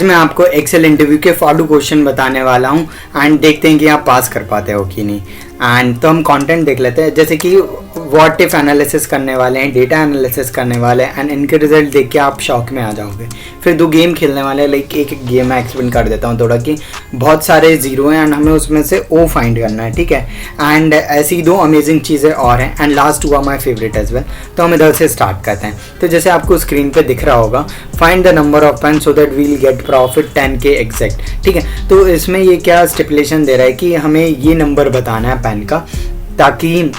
आज मैं आपको एक्सेल इंटरव्यू के फॉलो क्वेश्चन बताने वाला हूं एंड देखते हैं कि आप पास कर पाते हो कि नहीं। एंड तो हम कंटेंट देख लेते हैं, जैसे कि व्हाट इफ एनालिसिस करने वाले हैं, डेटा एनालिसिस करने वाले हैं एंड इनके रिजल्ट देख के आप शॉक में आ जाओगे। फिर 2 गेम खेलने वाले हैं, लाइक एक गेम मैं एक्सप्लेन कर देता हूँ थोड़ा कि बहुत सारे जीरो हैं एंड हमें उसमें से ओ फाइंड करना है, ठीक है। एंड ऐसी 2 अमेजिंग चीज़ें और हैं and last 2 are my favourite as well. तो हम इधर से स्टार्ट करते हैं। तो जैसे आपको स्क्रीन पे दिख रहा होगा, find the number of pen so that will get profit 10K exact, ठीक है। तो इसमें ये क्या स्टिपुलेशन दे रहा है कि हमें ये नंबर बताना है पेन का, ताकि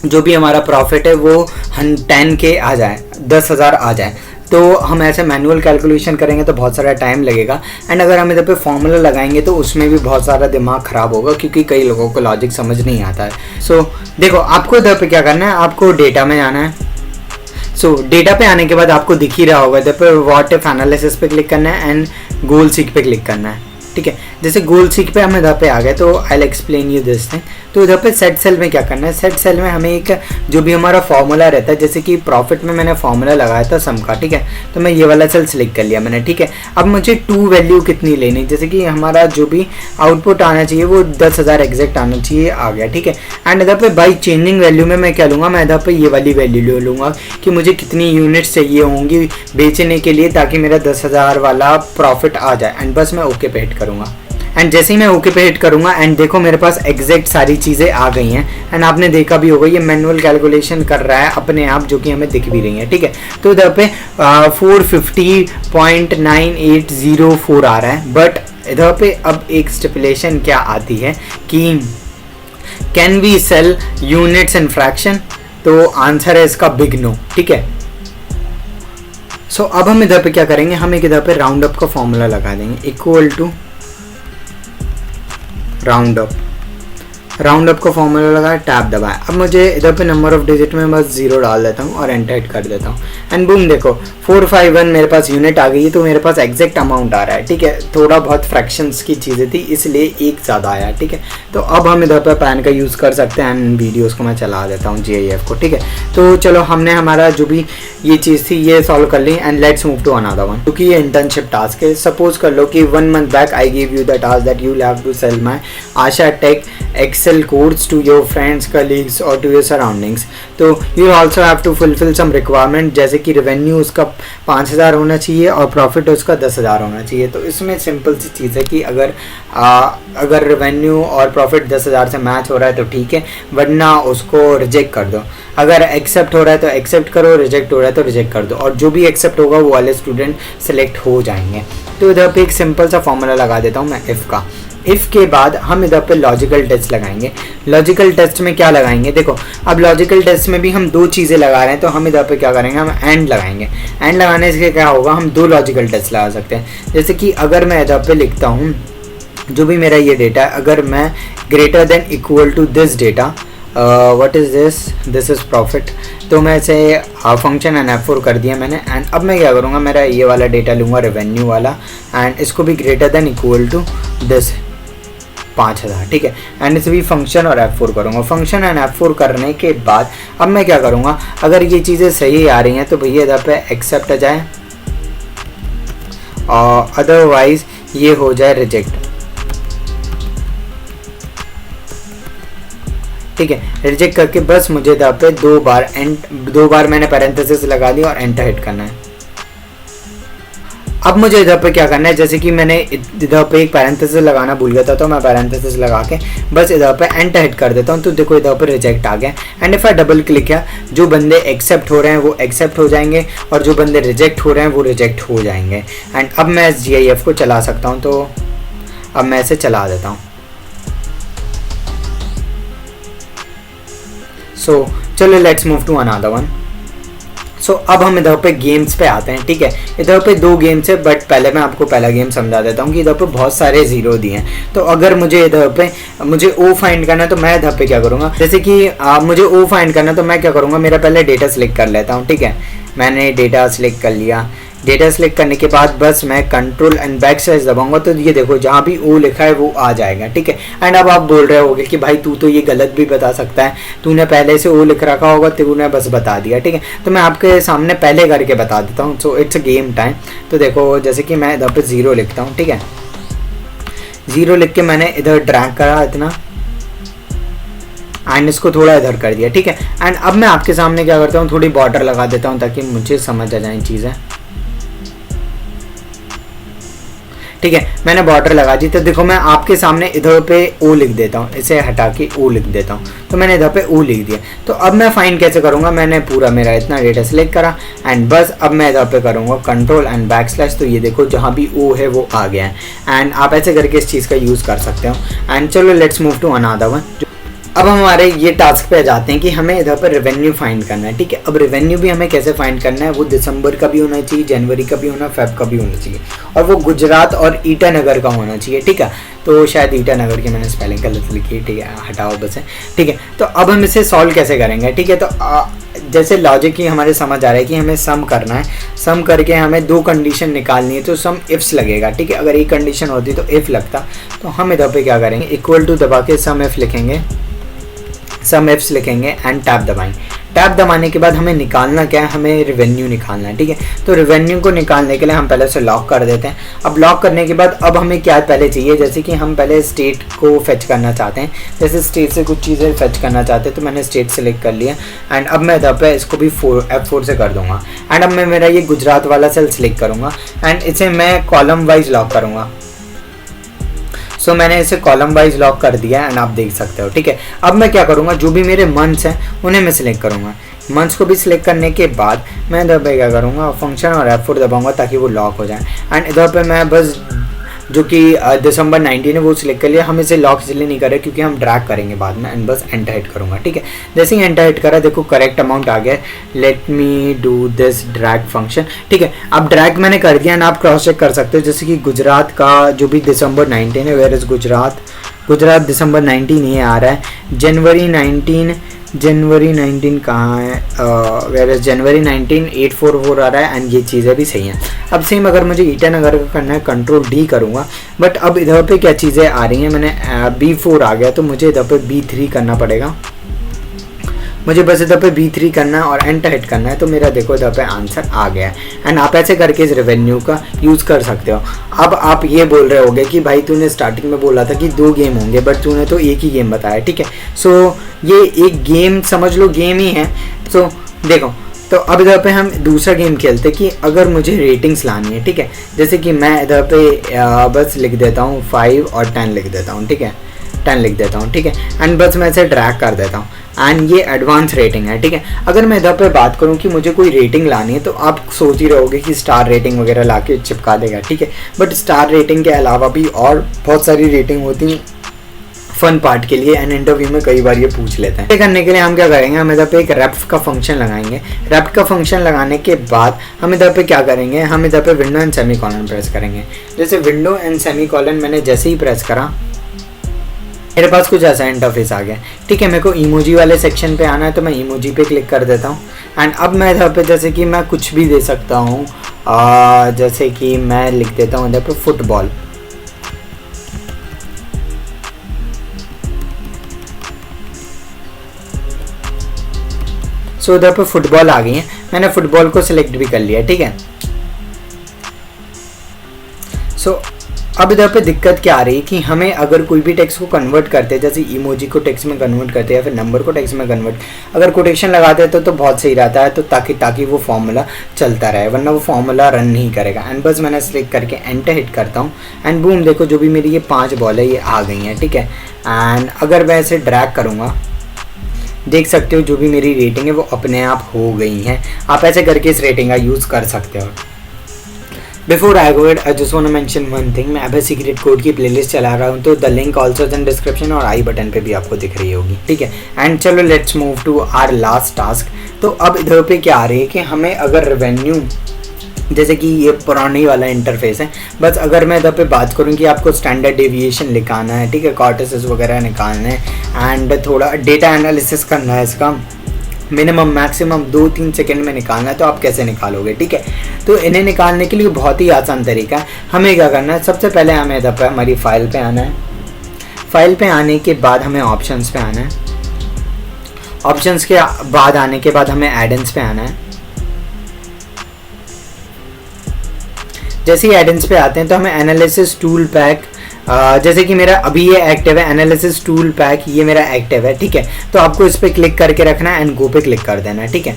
जो भी हमारा प्रॉफिट है वो 10K आ जाए, 10,000 आ जाए। तो हम ऐसे मैनुअल कैलकुलेशन करेंगे तो बहुत सारा टाइम लगेगा एंड अगर हम इधर पे फॉर्मूला लगाएंगे तो उसमें भी बहुत सारा दिमाग ख़राब होगा, क्योंकि कई लोगों को लॉजिक समझ नहीं आता है। सो देखो, आपको इधर पे क्या करना है, आपको डेटा में आना है। डेटा पे आने के बाद आपको दिख ही रहा होगा इधर पे व्हाट इफ एनालिसिस पे क्लिक करना है एंड गोल सीक पे क्लिक करना है, ठीक है। जैसे गोल सीक पे हम इधर पे आ गए तो I will explain you this thing. तो इधर पे सेट सेल में क्या करना है, सेट सेल में हमें एक जो भी हमारा फॉर्मूला रहता है, जैसे कि प्रॉफिट में मैंने फॉर्मूला लगाया था सम का, ठीक है। तो मैं ये वाला सेल सिलेक्ट कर लिया मैंने, ठीक है। अब मुझे 2 वैल्यू कितनी लेनी, जैसे कि हमारा जो भी आउटपुट आना चाहिए वो 10,000 एग्जैक्ट आना चाहिए, आ गया, ठीक है। एंड इधर पे बाई चेंजिंग वैल्यू में मैं क्या लूँगा, मैं इधर पे ये वाली वैल्यू ले लूँगा कि मुझे कितनी यूनिट्स चाहिए होंगी बेचने के लिए ताकि मेरा 10,000 वाला प्रॉफिट आ जाए। एंड बस मैं ओके पे हिट करूँगा एंड जैसे ही मैं ओके पे हिट करूंगा एंड देखो मेरे पास एग्जैक्ट सारी चीज़ें आ गई हैं एंड आपने देखा भी होगा ये मैनुअल कैलकुलेशन कर रहा है अपने आप, जो कि हमें दिख भी रही है, ठीक है। तो इधर पे 450.9804 आ रहा है। बट इधर पे अब एक स्टिपुलेशन क्या आती है कि can we sell units in fraction, तो आंसर है इसका बिग नो, ठीक है। सो अब हम इधर पे क्या करेंगे, हम एक इधर पे राउंड अप का फॉर्मूला लगा देंगे, इक्वल टू राउंड अप का फॉर्मूला लगा, टैब दबाया। अब मुझे इधर पे नंबर ऑफ डिजिट में बस 0 डाल देता हूँ और एंटर हिट कर देता हूँ एंड बूम, देखो 451 मेरे पास यूनिट आ गई है। तो मेरे पास एग्जैक्ट अमाउंट आ रहा है, ठीक है। थोड़ा बहुत फ्रैक्शंस की चीज़ें थी इसलिए एक ज़्यादा आया, ठीक है। तो अब हम इधर पर पैन का यूज़ कर सकते हैं एंड वीडियोज़ को मैं चला देता हूँ GIF को, ठीक है। तो चलो, हमने हमारा जो भी ये चीज़ थी ये सॉल्व कर ली and let's move to another one, क्योंकि ये इंटर्नशिप टास्क है। सपोज कर लो कि 1 month back I give you the task that you have to sell my Asha tech Excel course to your friends, colleagues or to your surroundings. तो you also have to fulfill some requirement, जैसे कि revenue उसका 5,000 होना चाहिए और profit उसका 10,000 होना चाहिए। तो इसमें सिंपल सी चीज़ है कि अगर रेवेन्यू और प्रॉफिट 10,000 से मैच हो रहा है तो ठीक है, वरना उसको रिजेक्ट कर दो। अगर एक्सेप्ट हो रहा है तो एक्सेप्ट करो, रिजेक्ट हो रहा है तो रिजेक्ट कर दो, और जो भी एक्सेप्ट होगा वो वाले स्टूडेंट सेलेक्ट हो जाएंगे। तो इधर पे एक सिंपल सा फॉर्मूला लगा देता हूँ मैं इफ़ का। इफ़ के बाद हम इधर पे लॉजिकल टेस्ट लगाएंगे। लॉजिकल टेस्ट में क्या लगाएंगे, देखो अब लॉजिकल टेस्ट में भी हम 2 चीज़ें लगा रहे हैं, तो हम इधर पे क्या करेंगे, हम एंड लगाएंगे। एंड लगाने से क्या होगा, हम 2 लॉजिकल टेस्ट लगा सकते हैं। जैसे कि अगर मैं इधर पे लिखता हूँ जो भी मेरा ये डेटा है, अगर मैं greater than equal to this data, what is this is profit, तो मैं इसे फंक्शन एंड F4 कर दिया मैंने। एंड अब मैं क्या करूँगा, मेरा ये वाला डेटा लूँगा रेवेन्यू वाला एंड इसको भी greater than equal to this 5,000, ठीक है। एंड इसे भी फंक्शन और F4 करूँगा। फंक्शन एंड F4 करने के बाद अब मैं क्या करूँगा, अगर ये चीज़ें सही आ रही हैं तो भैया इधर पे एक्सेप्ट आ जाए और अदरवाइज ये हो जाए रिजेक्ट, ठीक है। रिजेक्ट करके बस मुझे इधर पे 2 बार मैंने पैरेंथेसिस लगा दी और एंटर हिट करना है। अब मुझे इधर पे क्या करना है, जैसे कि मैंने इधर पे एक पैरेंथेसिस लगाना भूल गया था, तो मैं पैरेंथेसिस लगा के बस इधर पे एंटर हिट कर देता हूँ। तो देखो इधर पे रिजेक्ट आ गया and if I double click किया, जो बंदे एक्सेप्ट हो रहे हैं वो एक्सेप्ट हो जाएंगे और जो बंदे रिजेक्ट हो रहे हैं वो रिजेक्ट हो जाएंगे। एंड अब मैं इस GIF को चला सकता हूँ, तो अब मैं इसे चला देता हूँ। सो चलो let's move to another one. So अब हम इधर पे गेम्स पे आते हैं, ठीक है। इधर पे 2 गेम्स है, बट पहले मैं आपको पहला गेम समझा देता हूँ कि इधर पे बहुत सारे जीरो दिए हैं। तो अगर मुझे इधर पे मुझे ओ फाइंड करना है तो मैं इधर पे क्या करूँगा, जैसे कि मुझे ओ फाइंड करना है तो मैं क्या करूँगा, मेरा पहले डेटा सिलेक्ट कर लेता हूँ, ठीक है। मैंने डेटा सिलेक्ट कर लिया डेटा सेलेक्ट करने के बाद बस मैं कंट्रोल एंड बैक स्लैश दबाऊंगा तो ये देखो जहाँ भी ओ लिखा है वो आ जाएगा, ठीक है। एंड अब आप बोल रहे होगे कि भाई तू तो ये गलत भी बता सकता है, तूने पहले से ओ लिख रखा होगा, तूने बस बता दिया, ठीक है। तो मैं आपके सामने पहले करके बता देता हूँ। So it's a game time. तो देखो जैसे कि मैं इधर पे 0 लिखता हूँ, ठीक है। 0 लिख के मैंने इधर ड्रैग करा इतना एंड इसको थोड़ा इधर कर दिया, ठीक है। एंड अब मैं आपके सामने क्या करता हूँ, थोड़ी बॉर्डर लगा देता हूँ ताकि मुझे समझ आ जाए चीज़ें, ठीक है। मैंने बॉर्डर लगा दी। तो देखो मैं आपके सामने इधर पे ओ लिख देता हूँ, इसे हटा के ओ लिख देता हूँ। तो मैंने इधर पे ओ लिख दिया। तो अब मैं फाइंड कैसे करूँगा, मैंने पूरा मेरा इतना डेटा सेलेक्ट करा एंड बस अब मैं इधर पे करूँगा कंट्रोल एंड बैक स्लैश। तो ये देखो जहाँ भी ओ है वो आ गया है एंड आप ऐसे करके इस चीज़ का यूज़ कर सकते हो। एंड चलो let's move to another one. अब हम हमारे ये टास्क पे जाते हैं कि हमें इधर पर रेवेन्यू फाइंड करना है, ठीक है। अब रेवेन्यू भी हमें कैसे फाइंड करना है, वो दिसंबर का भी होना चाहिए, जनवरी का भी होना, फेब का भी होना चाहिए और वो गुजरात और ईटानगर का होना चाहिए, ठीक है। तो शायद ईटानगर की मैंने स्पेलिंग गलत लिखी है, ठीक है, हटाओ बस है, ठीक है। तो अब हम इसे सॉल्व कैसे करेंगे, ठीक है। तो जैसे लॉजिक ही हमारे समझ आ रहा है कि हमें सम करना है, सम करके हमें 2 कंडीशन निकालनी है। तो सम इफ्स लगेगा, ठीक है। अगर एक कंडीशन होती तो इफ लगता। तो हम इधर पे क्या करेंगे, इक्वल टू दबा के सम इफ लिखेंगे, सम एफ्स लिखेंगे एंड टैब दबाएंगे। टैब दबाने के बाद हमें निकालना क्या है, हमें रेवेन्यू निकालना है, ठीक है। तो रेवेन्यू को निकालने के लिए हम पहले से लॉक कर देते हैं। अब लॉक करने के बाद अब हमें क्या पहले चाहिए, जैसे कि हम पहले स्टेट को फेच करना चाहते हैं, जैसे स्टेट से कुछ चीज़ें फेच करना चाहते हैं। तो मैंने स्टेट सेलेक्ट कर लिया एंड अब मैं इधर पे इसको भी F4 से कर दूंगा एंड अब मैं मेरा ये गुजरात वाला सेल सेलेक्ट करूँगा एंड इसे मैं कॉलम वाइज लॉक करूँगा। सो मैंने इसे कॉलम वाइज लॉक कर दिया एंड आप देख सकते हो, ठीक है। अब मैं क्या करूँगा, जो भी मेरे मंथ्स हैं उन्हें मैं सिलेक्ट करूँगा। मंथ्स को भी सिलेक्ट करने के बाद मैं इधर पे क्या करूँगा, फंक्शन और F4 दबाऊंगा ताकि वो लॉक हो जाए एंड इधर पे मैं बस जो कि दिसंबर 19 है वो सिलेक्ट कर लिया। हम इसे लॉक इसलिए नहीं कर रहे क्योंकि हम ड्रैग करेंगे बाद में एंड बस एंटर हिट करूँगा, ठीक है। जैसे ही एंटर हिट करा देखो करेक्ट अमाउंट आ गया। Let me do this drag function, ठीक है। अब ड्रैग मैंने कर दिया एंड आप क्रॉस चेक कर सकते हो, जैसे कि गुजरात का जो भी दिसंबर 19 है, वेयर इज गुजरात दिसंबर 19 ये आ रहा है। जनवरी 19 कहाँ है, वेयर इज जनवरी 19 844 आ रहा है एंड ये चीज़ें भी सही हैं। अब सेम अगर मुझे ईटानगर का करना है कंट्रोल D करूँगा, बट अब इधर पे क्या चीज़ें आ रही हैं, मैंने B4 आ गया तो मुझे इधर पे B3 करना पड़ेगा। मुझे बस इधर पे B3 करना है और एंटर हिट करना है। तो मेरा देखो इधर पे आंसर आ गया है एंड आप ऐसे करके इस रेवेन्यू का यूज़ कर सकते हो। अब आप ये बोल रहे होगे कि भाई तूने स्टार्टिंग में बोला था कि 2 गेम होंगे बट तूने तो एक ही गेम बताया, ठीक है। सो ये एक गेम समझ लो, गेम ही है। सो देखो तो अब इधर पे हम दूसरा गेम खेलते कि अगर मुझे रेटिंग्स लानी है, ठीक है। जैसे कि मैं इधर पे बस लिख देता हूँ 5 और 10 लिख देता हूँ, ठीक है, 10 लिख देता हूँ, ठीक है। एंड बस मैं इसे ड्रैग कर देता हूँ एंड ये एडवांस रेटिंग है, ठीक है। अगर मैं इधर पे बात करूँ कि मुझे कोई रेटिंग लानी है तो आप सोच ही रहोगे कि स्टार रेटिंग वगैरह ला के चिपका देगा, ठीक है। बट स्टार रेटिंग के अलावा भी और बहुत सारी रेटिंग होती हैं फन पार्ट के लिए एंड इंटरव्यू में कई बार ये पूछ लेते हैं। ये करने के लिए हम क्या करेंगे, हम इधर पे एक रेप्ट का फंक्शन लगाएंगे। रेप्ट का फंक्शन लगाने के बाद हम इधर पे क्या करेंगे, हम इधर पे विंडो एंड सेमीकोलन प्रेस करेंगे। जैसे विंडो एंड सेमीकोलन मैंने जैसे ही प्रेस करा मेरे पास कुछ ऐसा इंटरफेस आ गया, ठीक है। मेरे को इमोजी वाले सेक्शन पे आना है तो मैं इमोजी पे क्लिक कर देता हूँ एंड अब मैं इधर पे जैसे कि मैं कुछ भी दे सकता हूँ, जैसे कि मैं लिख देता हूँ इधर पे फुटबॉल। सो इधर पे फुटबॉल आ गई है, मैंने फुटबॉल को सिलेक्ट भी कर लिया, ठीक है। सो अब इधर पे दिक्कत क्या आ रही है कि हमें अगर कोई भी टेक्स्ट को कन्वर्ट करते हैं, जैसे इमोजी को टेक्स्ट में कन्वर्ट करते हैं या फिर नंबर को टेक्स्ट में कन्वर्ट, अगर कोटेशन लगाते हैं तो बहुत सही रहता है, तो ताकि वो फॉर्मूला चलता रहे, वरना वो फॉर्मूला रन नहीं करेगा। एंड बस मैंने सिलेक्ट करके एंटर हिट करता हूँ एंड बूम, देखो जो भी मेरी ये 5 बॉल है ये आ गई हैं, ठीक है। एंड अगर मैं इसे ड्रैग करूँगा देख सकते हो जो भी मेरी रेटिंग है वो अपने आप हो गई हैं। आप ऐसे करके इस रेटिंग का यूज़ कर सकते हो। Before I go it I just want to mention one thing, मैं अभी सीक्रेट कोड की प्लेलिस्ट चला रहा हूँ, तो the link also in description और आई बटन पे भी आपको दिख रही होगी, ठीक है। एंड चलो let's move to our last task. तो अब इधर पे क्या आ रही है कि हमें अगर रेवेन्यू, जैसे कि ये पुरानी वाला इंटरफेस है, बस अगर मैं इधर पे बात करूँ कि आपको स्टैंडर्ड डेविएशन निकालना है, ठीक है, कॉर्टिसेस वगैरह निकालना है एंड थोड़ा डेटा एनालिसिस करना है इसका, मिनिमम मैक्सिमम 2-3 सेकंड में निकालना है तो आप कैसे निकालोगे, ठीक है। तो इन्हें निकालने के लिए बहुत ही आसान तरीका है। हमें क्या करना है, सबसे पहले हमें इधर पर हमारी फाइल पे आना है। फाइल पे आने के बाद हमें ऑप्शंस पे आना है। ऑप्शंस के बाद आने के बाद हमें एड-इन्स पे आना है। जैसे ही एड-इन्स पे आते हैं तो हमें एनालिसिस टूल पैक, जैसे कि मेरा अभी ये एक्टिव है एनालिसिस टूल पैक, ये मेरा एक्टिव है, ठीक है। तो आपको इस पर क्लिक करके रखना है एंड गो पे क्लिक कर देना है, ठीक है।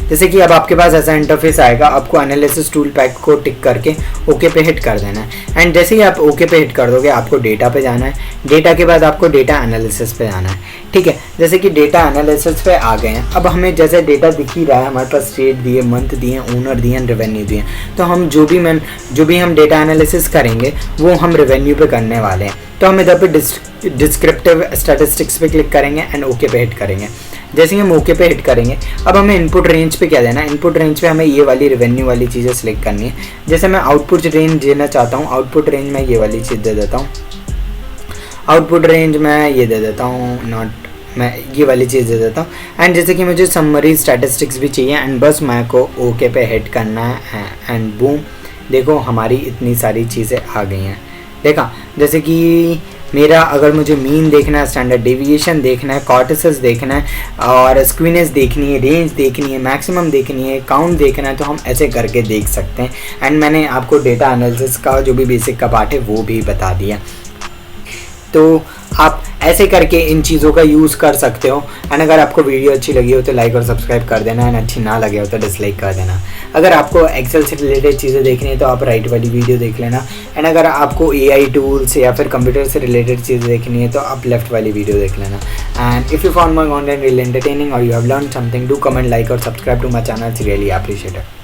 जैसे कि अब आपके पास ऐसा इंटरफेस आएगा, आपको एनालिसिस टूल पैक को टिक करके ओके पे हिट कर देना है। एंड जैसे ही आप ओके पे हिट कर दोगे आपको डेटा पे जाना है। डेटा के बाद आपको डेटा एनालिसिस पे जाना है, ठीक है। जैसे कि डेटा एनालिसिस पे आ गए हैं, अब हमें जैसे डेटा दिख ही रहा है, हमारे पास स्टेट दिए, मंथ दिए, ओनर दिए, रेवेन्यू दिए। तो हम जो भी हम डेटा एनालिसिस करेंगे वो हम रेवेन्यू पे करने वाले हैं। तो हम इधर पे डिस्क्रिप्टिव स्टैटिस्टिक्स पे क्लिक करेंगे एंड ओके पे हिट करेंगे। जैसे ही हम ओके पे हिट करेंगे अब हमें इनपुट रेंज पे क्या देना है, इनपुट रेंज पे हमें ये वाली रेवेन्यू वाली चीज़ें सिलेक्ट करनी है। जैसे मैं आउटपुट रेंज देना चाहता हूँ, आउटपुट रेंज में ये वाली चीज़ दे देता हूँ। आउटपुट रेंज में ये दे देता हूँ, मैं ये वाली चीज़ दे देता हूँ। एंड जैसे कि मुझे समरी स्टैटिस्टिक्स भी चाहिए एंड बस मैं को ओके पे हिट करना है एंड बूम, देखो हमारी इतनी सारी चीज़ें आ गई हैं। देखा, जैसे कि मेरा अगर मुझे मीन देखना है, स्टैंडर्ड डेविएशन देखना है, कॉर्टिसेस देखना है और स्क्वीनेस देखनी है, रेंज देखनी है, मैक्सिमम देखनी है, काउंट देखना है, तो हम ऐसे करके देख सकते हैं। एंड मैंने आपको डेटा एनालिसिस का जो भी बेसिक का पार्ट है वो भी बता दिया। तो आप ऐसे करके इन चीज़ों का यूज़ कर सकते हो। एंड अगर आपको वीडियो अच्छी लगी हो तो लाइक और सब्सक्राइब कर देना, एंड अच्छी ना लगे हो तो डिसलाइक कर देना। अगर आपको एक्सेल से रिलेटेड चीज़ें देखनी है तो आप राइट वाली वीडियो देख लेना। एंड अगर आपको AI टूल्स या फिर कंप्यूटर से रिलेटेड चीज़ें देखनी है तो आप लेफ्ट वाली वीडियो देख लेना। And if you found my content really entertaining और you have learn something, do comment, like और subscribe to my channel, really appreciate it.